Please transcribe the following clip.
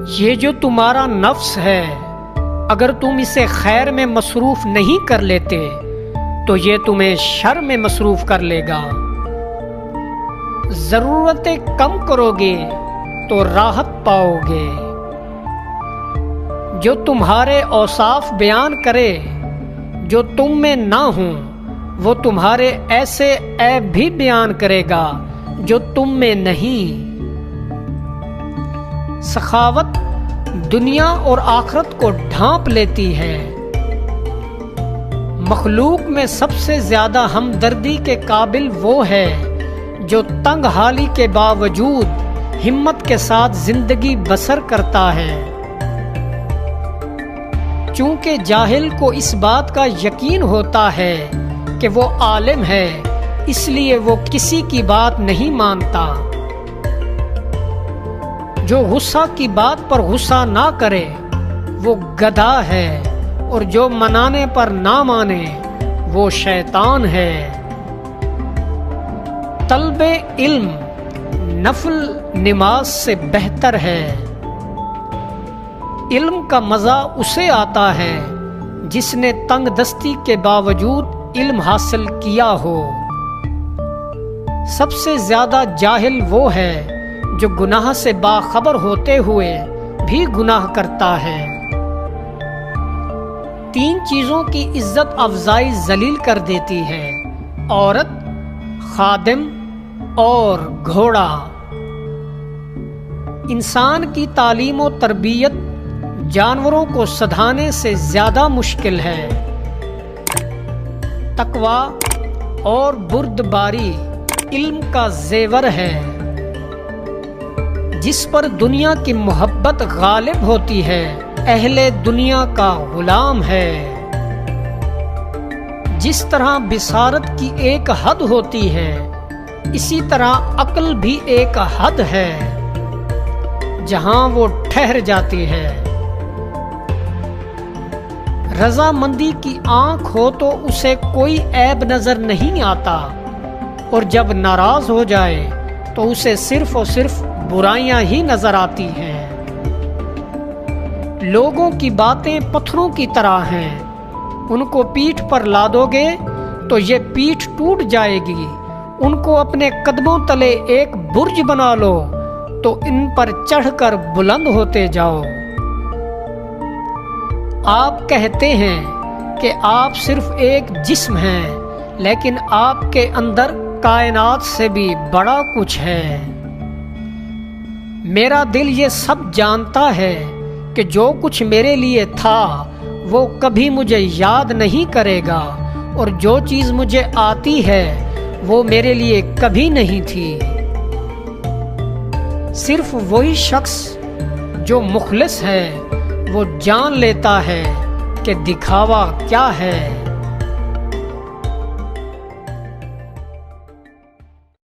یہ جو تمہارا نفس ہے، اگر تم اسے خیر میں مصروف نہیں کر لیتے تو یہ تمہیں شر میں مصروف کر لے گا۔ ضرورتیں کم کرو گے تو راحت پاؤ گے۔ جو تمہارے اوصاف بیان کرے جو تم میں نہ ہوں، وہ تمہارے ایسے عیب بھی بیان کرے گا جو تم میں نہیں۔ سخاوت دنیا اور آخرت کو ڈھانپ لیتی ہے۔ مخلوق میں سب سے زیادہ ہمدردی کے قابل وہ ہے جو تنگ حالی کے باوجود ہمت کے ساتھ زندگی بسر کرتا ہے۔ چونکہ جاہل کو اس بات کا یقین ہوتا ہے کہ وہ عالم ہے، اس لیے وہ کسی کی بات نہیں مانتا۔ جو غصہ کی بات پر غصہ نہ کرے وہ گدھا ہے، اور جو منانے پر نہ مانے وہ شیطان ہے۔ طلب علم نفل نماز سے بہتر ہے۔ علم کا مزہ اسے آتا ہے جس نے تنگ دستی کے باوجود علم حاصل کیا ہو۔ سب سے زیادہ جاہل وہ ہے جو گناہ سے باخبر ہوتے ہوئے بھی گناہ کرتا ہے۔ 3 چیزوں کی عزت افزائی ذلیل کر دیتی ہے: عورت، خادم اور گھوڑا۔ انسان کی تعلیم و تربیت جانوروں کو سدھانے سے زیادہ مشکل ہے۔ تقویٰ اور بردباری علم کا زیور ہے۔ جس پر دنیا کی محبت غالب ہوتی ہے، اہل دنیا کا غلام ہے۔ جس طرح بصارت کی ایک حد ہوتی ہے، اسی طرح عقل بھی ایک حد ہے جہاں وہ ٹھہر جاتی ہے۔ رضامندی کی آنکھ ہو تو اسے کوئی عیب نظر نہیں آتا، اور جب ناراض ہو جائے تو اسے صرف اور صرف برائیاں ہی نظر آتی ہیں۔ لوگوں کی باتیں پتھروں کی طرح ہیں، ان کو پیٹھ پر لادو گے تو یہ پیٹھ ٹوٹ جائے گی۔ ان کو اپنے قدموں تلے ایک برج بنا لو تو ان پر چڑھ کر بلند ہوتے جاؤ۔ آپ کہتے ہیں کہ آپ صرف ایک جسم ہیں، لیکن آپ کے اندر کائنات سے بھی بڑا کچھ ہے۔ میرا دل یہ سب جانتا ہے کہ جو کچھ میرے لیے تھا وہ کبھی مجھے یاد نہیں کرے گا، اور جو چیز مجھے آتی ہے وہ میرے لیے کبھی نہیں تھی۔ صرف وہی شخص جو مخلص ہے وہ جان لیتا ہے کہ دکھاوا کیا ہے۔